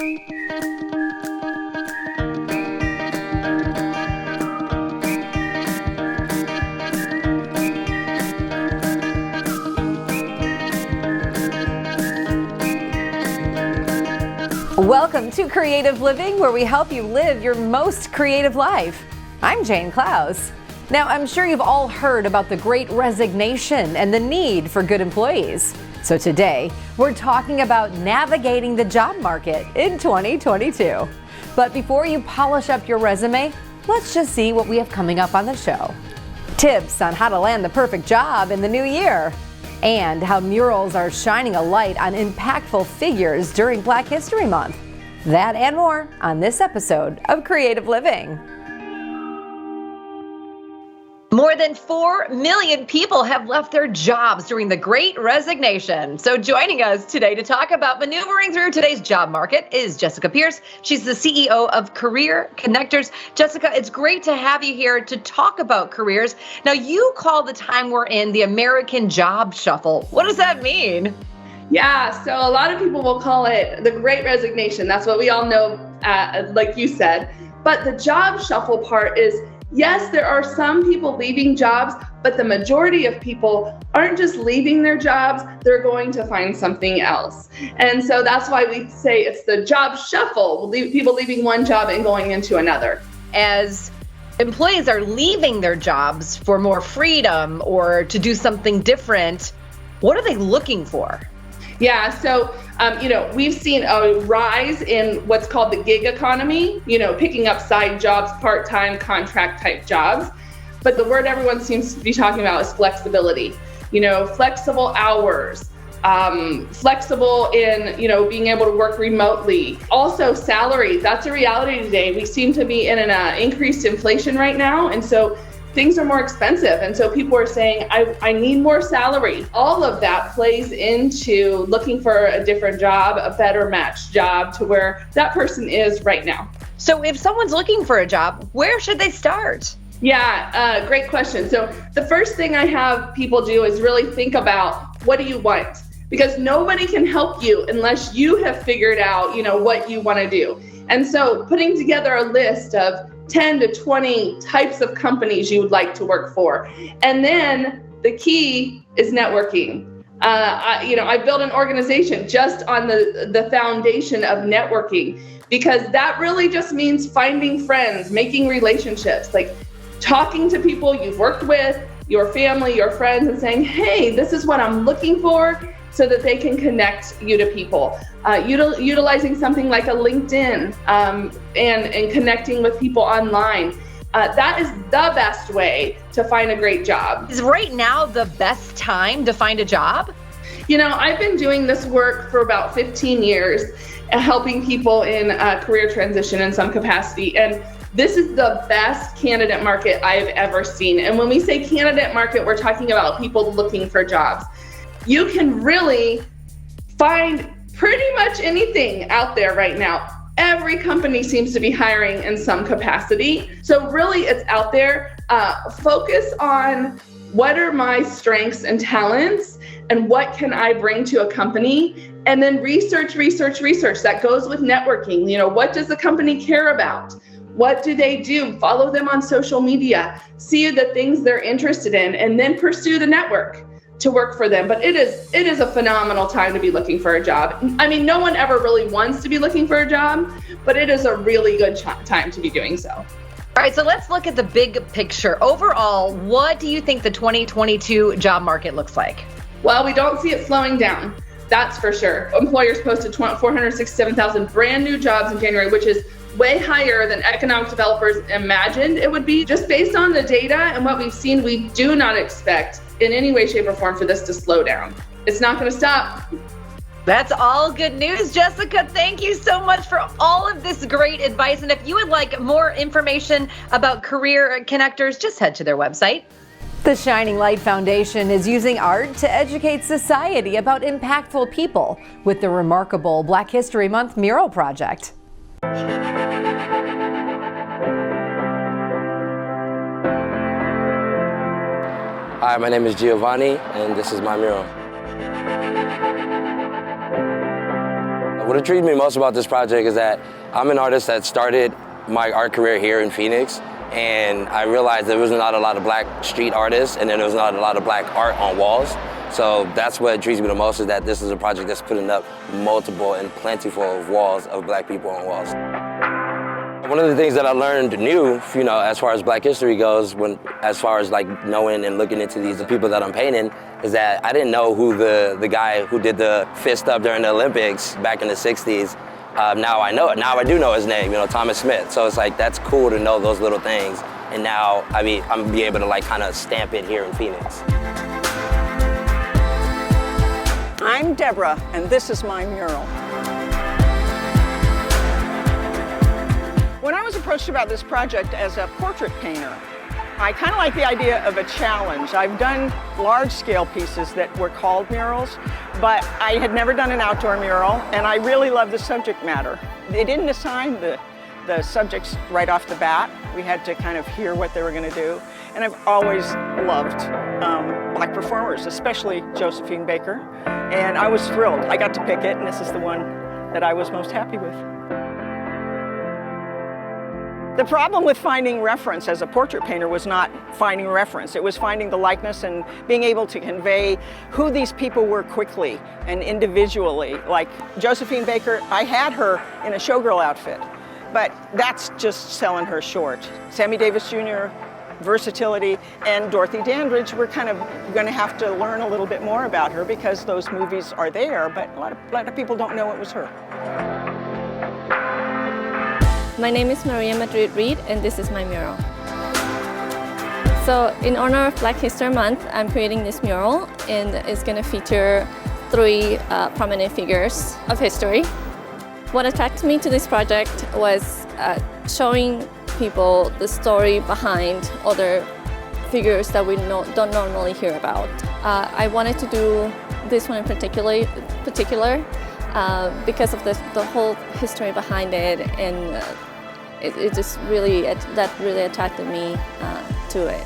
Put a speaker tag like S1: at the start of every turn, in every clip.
S1: Welcome to Creative Living, where we help you live your most creative life. I'm Jane Klaus. Now, I'm sure you've all heard about the Great Resignation and the need for good employees. So today, we're talking about navigating the job market in 2022. But before you polish up your resume, let's just see what we have coming up on the show. Tips on how to land the perfect job in the new year. And how murals are shining a light on impactful figures during Black History Month. That and more on this episode of Creative Living. More than 4 million people have left their jobs during the Great Resignation. So joining us today to talk about maneuvering through today's job market is Jessica Pierce. She's the CEO of Career Connectors. Jessica, it's great to have you here to talk about careers. Now, you call the time we're in the American job shuffle. What does that mean?
S2: Yeah, so a lot of people will call it the Great Resignation. That's what we all know, like you said. But the job shuffle part is, yes, there are some people leaving jobs, but the majority of people aren't just leaving their jobs, they're going to find something else. And so that's why we say it's the job shuffle, people leaving one job and going into another.
S1: As employees are leaving their jobs for more freedom or to do something different, what are they looking for?
S2: Yeah, so, we've seen a rise in what's called the gig economy, picking up side jobs, part-time contract type jobs. But the word everyone seems to be talking about is flexibility, flexible hours, flexible in, being able to work remotely. Also salary, that's a reality today. We seem to be in an increased inflation right now. And so things are more expensive. And so people are saying, I need more salary. All of that plays into looking for a different job, a better matched job to where that person is right now.
S1: So if someone's looking for a job, where should they start?
S2: Yeah, great question. So the first thing I have people do is really think about, what do you want? Because nobody can help you unless you have figured out, what you want to do. And so putting together a list of 10 to 20 types of companies you would like to work for. And then the key is networking. I built an organization just on the foundation of networking, because that really just means finding friends, making relationships, like talking to people you've worked with, your family, your friends, and saying, hey, this is what I'm looking for, so that they can connect you to people. Utilizing something like a LinkedIn and connecting with people online. That is the best way to find a great job.
S1: Is right now the best time to find a job?
S2: I've been doing this work for about 15 years, helping people in career transition in some capacity. And this is the best candidate market I've ever seen. And when we say candidate market, we're talking about people looking for jobs. You can really find pretty much anything out there right now. Every company seems to be hiring in some capacity. So really it's out there. Focus on what are my strengths and talents and what can I bring to a company? And then research. That goes with networking. What does the company care about? What do they do? Follow them on social media. See the things they're interested in, and then pursue the network to work for them. But it is a phenomenal time to be looking for a job. I mean, no one ever really wants to be looking for a job, but it is a really good time to be doing so.
S1: All right, so let's look at the big picture. Overall, what do you think the 2022 job market looks like?
S2: Well, we don't see it slowing down. That's for sure. Employers posted 467,000 brand new jobs in January, which is way higher than economic developers imagined it would be. Just based on the data and what we've seen, we do not expect in any way, shape, or form for this to slow down. It's not going to stop.
S1: That's all good news, Jessica. Thank you so much for all of this great advice. And if you would like more information about Career Connectors, just head to their website. The Shining Light Foundation is using art to educate society about impactful people with the remarkable Black History Month Mural Project.
S3: Hi, my name is Giovanni, and this is my mural. What intrigued me most about this project is that I'm an artist that started my art career here in Phoenix, and I realized there was not a lot of black street artists, and then there was not a lot of black art on walls. So that's what intrigues me the most, is that this is a project that's putting up multiple and plentiful walls of black people on walls. One of the things that I learned new, as far as black history goes, as far as like knowing and looking into the people that I'm painting, is that I didn't know who the guy who did the fist up during the Olympics back in the 60s. Now I know it. Now I do know his name, Thomas Smith. So it's like, that's cool to know those little things. And now, I'm be able to like kind of stamp it here in Phoenix.
S4: I'm Deborah, and this is my mural. When I was approached about this project as a portrait painter, I kind of like the idea of a challenge. I've done large-scale pieces that were called murals, but I had never done an outdoor mural, and I really love the subject matter. They didn't assign the subjects right off the bat. We had to kind of hear what they were going to do. And I've always loved black performers, especially Josephine Baker. And I was thrilled. I got to pick it, and this is the one that I was most happy with. The problem with finding reference as a portrait painter was not finding reference. It was finding the likeness and being able to convey who these people were quickly and individually. Like Josephine Baker, I had her in a showgirl outfit, but that's just selling her short. Sammy Davis Jr., versatility, and Dorothy Dandridge, we're kind of going to have to learn a little bit more about her because those movies are there, but a lot of people don't know it was her.
S5: My name is Maria Madrid Reed, and this is my mural. So in honor of Black History Month, I'm creating this mural, and it's going to feature 3 prominent figures of history. What attracted me to this project was showing people the story behind other figures that we don't normally hear about. I wanted to do this one in particular because of the whole history behind it, and it just really attracted me to it.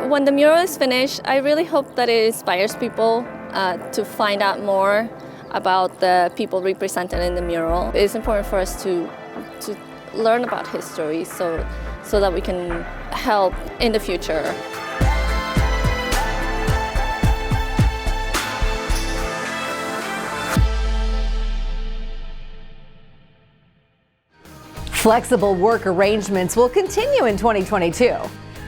S5: When the mural is finished, I really hope that it inspires people to find out more about the people represented in the mural. It's important for us to learn about history so that we can help in the future.
S1: Flexible work arrangements will continue in 2022.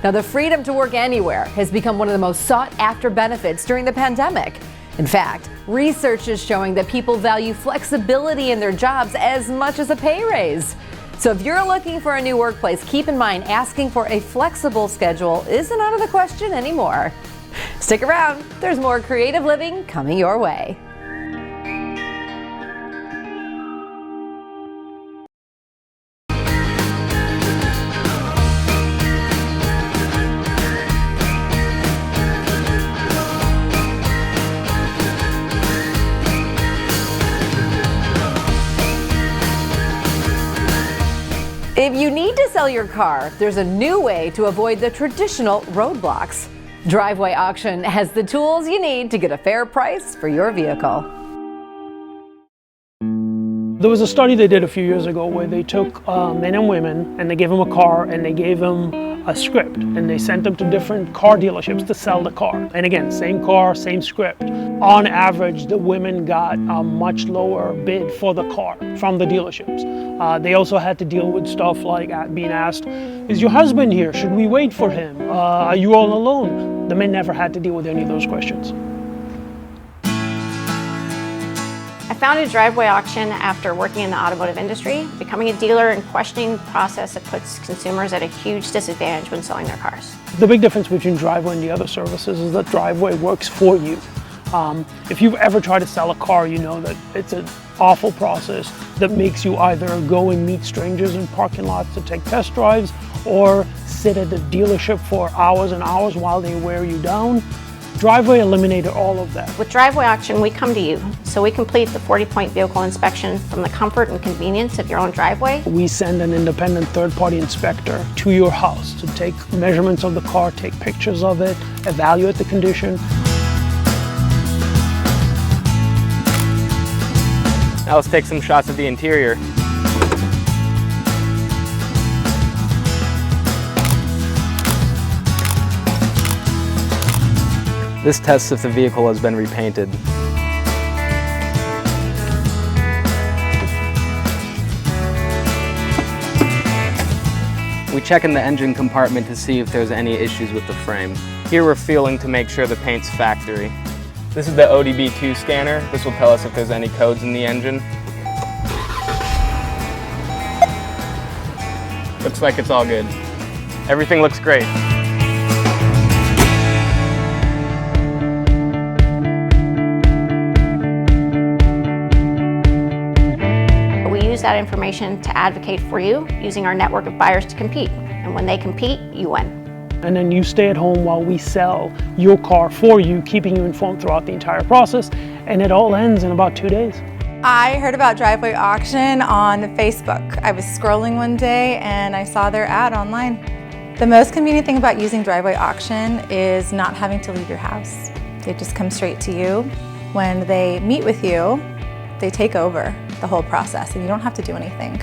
S1: Now, the freedom to work anywhere has become one of the most sought-after benefits during the pandemic. In fact, research is showing that people value flexibility in their jobs as much as a pay raise. So if you're looking for a new workplace, keep in mind asking for a flexible schedule isn't out of the question anymore. Stick around, there's more creative living coming your way. If you need to sell your car, there's a new way to avoid the traditional roadblocks. Driveway Auction has the tools you need to get a fair price for your vehicle.
S6: There was a study they did a few years ago where they took men and women and they gave them a car and they gave them a script and they sent them to different car dealerships to sell the car. And again, same car, same script. On average, the women got a much lower bid for the car from the dealerships. They also had to deal with stuff like being asked, is your husband here? Should we wait for him? Are you all alone? The men never had to deal with any of those questions.
S7: I founded Driveway Auction after working in the automotive industry, becoming a dealer and questioning the process that puts consumers at a huge disadvantage when selling their cars.
S6: The big difference between Driveway and the other services is that Driveway works for you. If you've ever tried to sell a car, you know that it's an awful process that makes you either go and meet strangers in parking lots to take test drives or sit at the dealership for hours and hours while they wear you down. Driveway eliminated all of that.
S7: With Driveway Auction, we come to you, so we complete the 40-point vehicle inspection from the comfort and convenience of your own driveway.
S6: We send an independent third-party inspector to your house to take measurements of the car, take pictures of it, evaluate the condition.
S8: Now let's take some shots of the interior. This tests if the vehicle has been repainted. We check in the engine compartment to see if there's any issues with the frame. Here we're feeling to make sure the paint's factory. This is the ODB2 scanner. This will tell us if there's any codes in the engine. Looks like it's all good. Everything looks great.
S7: That information to advocate for you using our network of buyers to compete. And when they compete, you win.
S6: And then you stay at home while we sell your car for you, keeping you informed throughout the entire process. And it all ends in about 2 days.
S9: I heard about Driveway Auction on Facebook. I was scrolling one day and I saw their ad online. The most convenient thing about using Driveway Auction is not having to leave your house. They just come straight to you. When they meet with you, they take over the whole process and you don't have to do anything.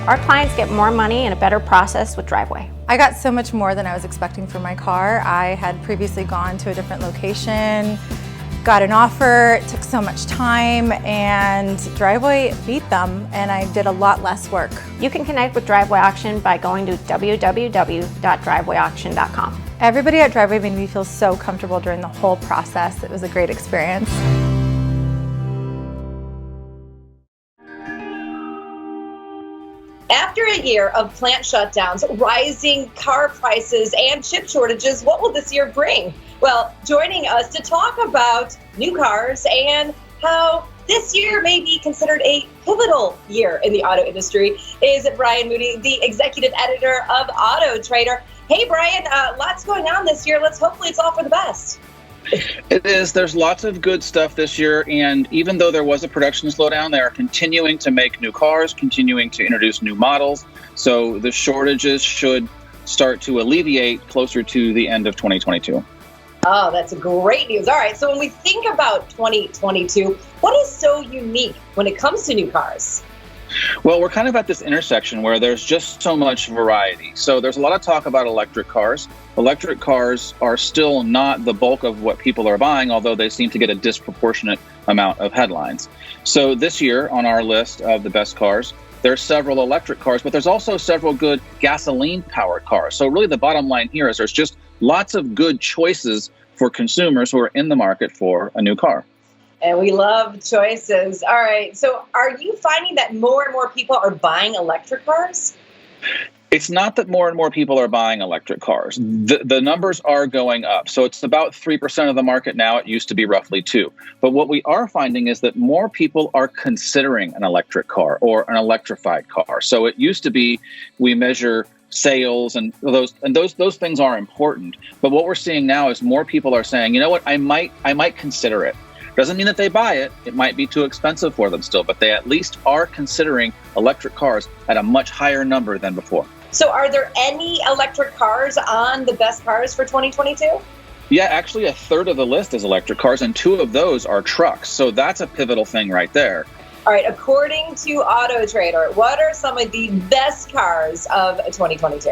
S7: Our clients get more money and a better process with Driveway.
S9: I got so much more than I was expecting for my car. I had previously gone to a different location, got an offer, it took so much time, and Driveway beat them and I did a lot less work.
S7: You can connect with Driveway Auction by going to www.drivewayauction.com.
S9: Everybody at Driveway made me feel so comfortable during the whole process. It was a great experience.
S10: After a year of plant shutdowns, rising car prices, and chip shortages, what will this year bring? Well, joining us to talk about new cars and how this year may be considered a pivotal year in the auto industry is Brian Moody, the executive editor of Autotrader. Hey, Brian, lots going on this year. Hopefully it's all for the best.
S11: It is. There's lots of good stuff this year, and even though there was a production slowdown, they are continuing to make new cars, continuing to introduce new models. So the shortages should start to alleviate closer to the end of 2022.
S10: Oh, that's great news. All right, so when we think about 2022, what is so unique when it comes to new cars?
S11: Well, we're kind of at this intersection where there's just so much variety. So there's a lot of talk about electric cars. Electric cars are still not the bulk of what people are buying, although they seem to get a disproportionate amount of headlines. So this year on our list of the best cars, there's several electric cars, but there's also several good gasoline-powered cars. So really the bottom line here is there's just lots of good choices for consumers who are in the market for a new car.
S10: And we love choices. All right. So are you finding that more and more people are buying electric cars?
S11: It's not that more and more people are buying electric cars. The numbers are going up. So it's about 3% of the market now. It used to be roughly 2%. But what we are finding is that more people are considering an electric car or an electrified car. So it used to be we measure sales and those things are important. But what we're seeing now is more people are saying, you know what, I might consider it. Doesn't mean that they buy it. It might be too expensive for them still, but they at least are considering electric cars at a much higher number than before.
S10: So are there any electric cars on the best cars for 2022?
S11: Yeah, actually a third of the list is electric cars, and 2 of those are trucks. So that's a pivotal thing right there.
S10: All right, according to Autotrader, what are some of the best cars of 2022?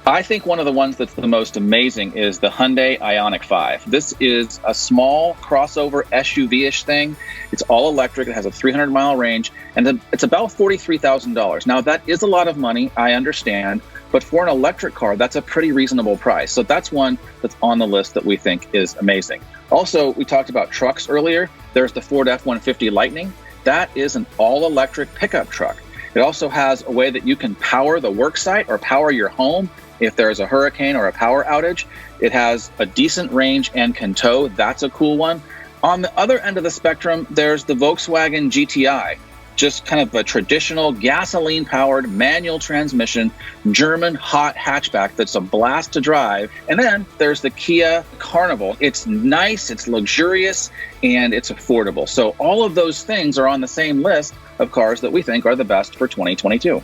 S11: I think one of the ones that's the most amazing is the Hyundai Ioniq 5. This is a small crossover SUV-ish thing. It's all electric. It has a 300-mile range, and it's about $43,000. Now, that is a lot of money, I understand, but for an electric car, that's a pretty reasonable price. So that's one that's on the list that we think is amazing. Also, we talked about trucks earlier. There's the Ford F-150 Lightning. That is an all-electric pickup truck. It also has a way that you can power the work site or power your home if there's a hurricane or a power outage. It has a decent range and can tow. That's a cool one. On the other end of the spectrum, there's the Volkswagen GTI, just kind of a traditional gasoline-powered manual transmission German hot hatchback that's a blast to drive. And then there's the Kia Carnival. It's nice, it's luxurious, and it's affordable. So all of those things are on the same list of cars that we think are the best for 2022.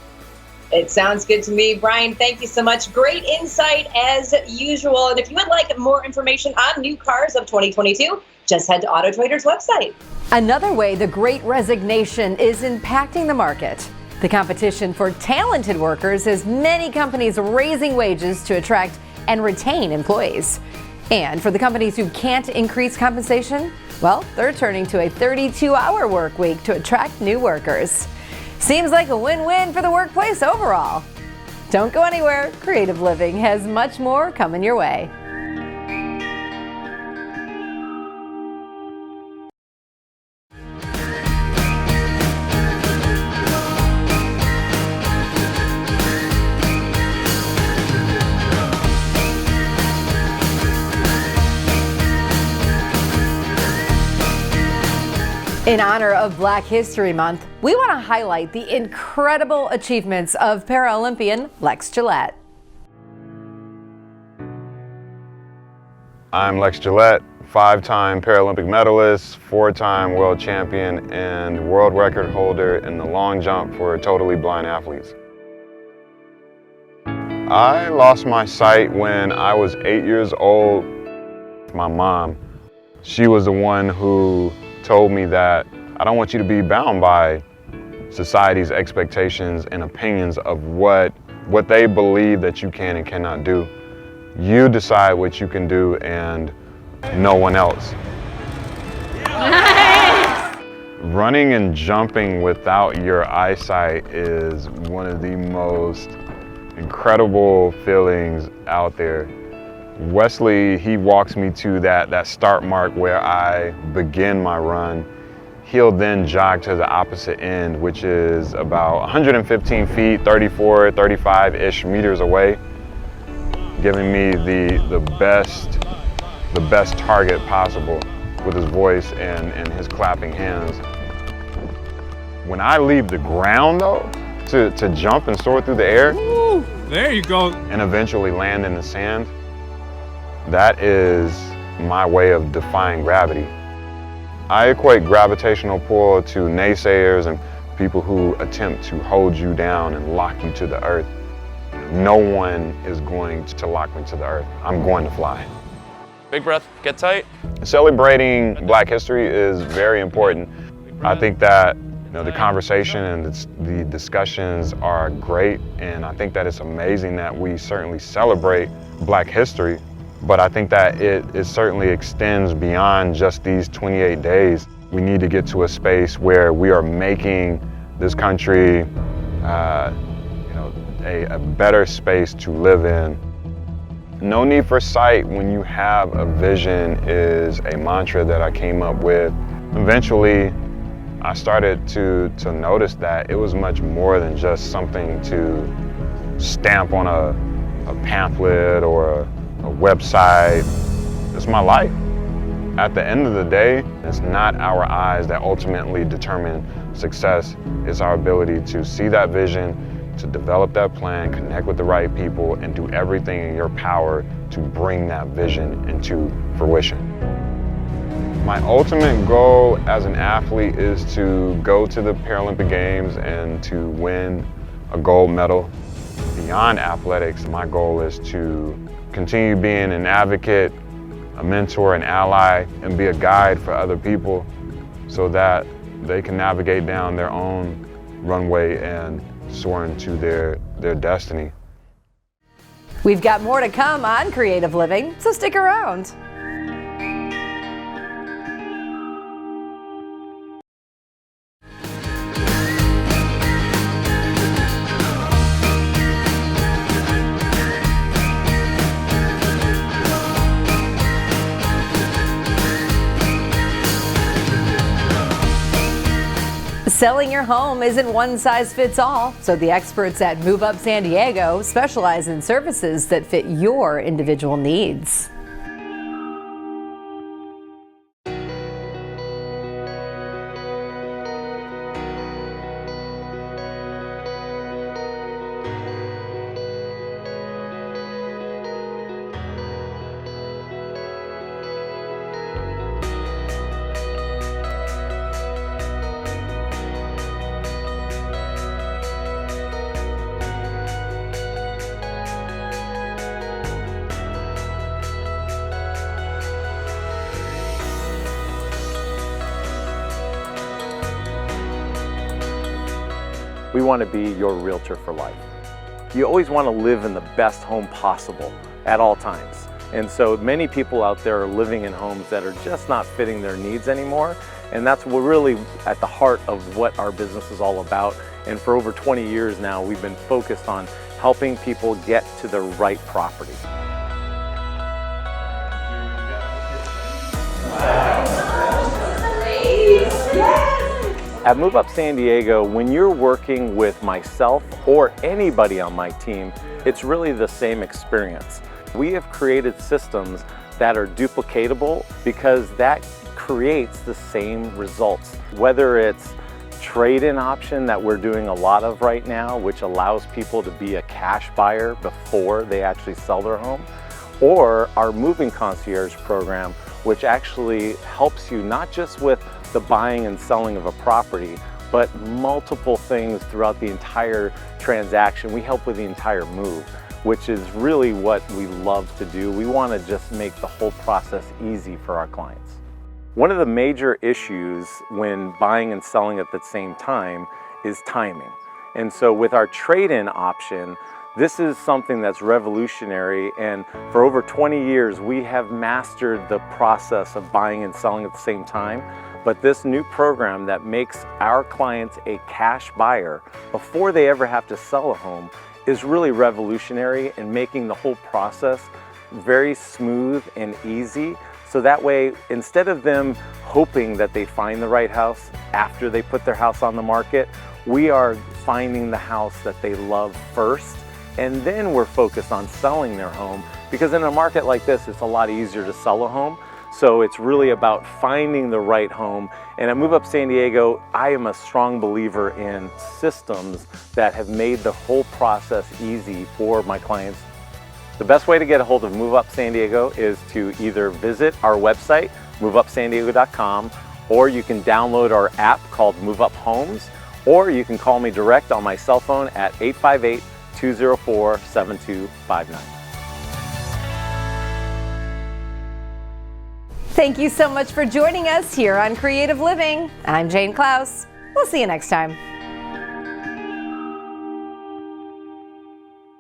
S10: It sounds good to me. Brian, thank you so much. Great insight as usual. And if you would like more information on new cars of 2022, Just head to Autotrader's website.
S1: Another way the Great Resignation is impacting the market. The competition for talented workers has many companies raising wages to attract and retain employees. And for the companies who can't increase compensation, well, they're turning to a 32-hour work week to attract new workers. Seems like a win-win for the workplace overall. Don't go anywhere. Creative Living has much more coming your way. In honor of Black History Month, we want to highlight the incredible achievements of Paralympian Lex Gillette.
S12: I'm Lex Gillette, 5-time Paralympic medalist, 4-time world champion, and world record holder in the long jump for totally blind athletes. I lost my sight when I was 8 years old. My mom, she was the one who told me that I don't want you to be bound by society's expectations and opinions of what they believe that you can and cannot do. You decide what you can do and no one else. Nice. Running and jumping without your eyesight is one of the most incredible feelings out there. Wesley, he walks me to that start mark where I begin my run. He'll then jog to the opposite end, which is about 115 feet, 34, 35-ish meters away, giving me the best target possible with his voice and his clapping hands. When I leave the ground though, to jump and soar through the air,
S13: ooh, there you go,
S12: and eventually land in the sand, that is my way of defying gravity. I equate gravitational pull to naysayers and people who attempt to hold you down and lock you to the earth. No one is going to lock me to the earth. I'm going to fly.
S13: Big breath, get tight.
S12: Celebrating Black history is very important. I think that the conversation and the discussions are great, and I think that it's amazing that we certainly celebrate Black history. But I think that it certainly extends beyond just these 28 days. We need to get to a space where we are making this country a better space to live in. No need for sight when you have a vision is a mantra that I came up with. Eventually, I started to notice that it was much more than just something to stamp on a pamphlet or a website. It's my life. At the end of the day, it's not our eyes that ultimately determine success. It's our ability to see that vision, to develop that plan, connect with the right people, and do everything in your power to bring that vision into fruition. My ultimate goal as an athlete is to go to the Paralympic Games and to win a gold medal. Beyond athletics, my goal is to continue being an advocate, a mentor, an ally, and be a guide for other people so that they can navigate down their own runway and soar into their destiny.
S1: We've got more to come on Creative Living, so stick around. Selling your home isn't one size fits all, so the experts at Move Up San Diego specialize in services that fit your individual needs.
S14: We want to be your realtor for life. You always want to live in the best home possible at all times. And so many people out there are living in homes that are just not fitting their needs anymore. And that's really at the heart of what our business is all about. And for over 20 years now, we've been focused on helping people get to the right property. At Move Up San Diego, when you're working with myself or anybody on my team, it's really the same experience. We have created systems that are duplicatable because that creates the same results. Whether it's trade-in option that we're doing a lot of right now, which allows people to be a cash buyer before they actually sell their home, or our moving concierge program, which actually helps you not just with the buying and selling of a property, but multiple things throughout the entire transaction. We help with the entire move, which is really what we love to do. We want to just make the whole process easy for our clients. One of the major issues when buying and selling at the same time is timing. And so with our trade-in option, this is something that's revolutionary, and for over 20 years we have mastered the process of buying and selling at the same time. But this new program that makes our clients a cash buyer before they ever have to sell a home is really revolutionary in making the whole process very smooth and easy. So that way, instead of them hoping that they find the right house after they put their house on the market, we are finding the house that they love first, and then we're focused on selling their home, because in a market like this, it's a lot easier to sell a home. So it's really about finding the right home. And at Move Up San Diego, I am a strong believer in systems that have made the whole process easy for my clients. The best way to get a hold of Move Up San Diego is to either visit our website, moveupsandiego.com, or you can download our app called Move Up Homes, or you can call me direct on my cell phone at 858-204-7259.
S1: Thank you so much for joining us here on Creative Living. I'm Jane Klaus. We'll see you next time.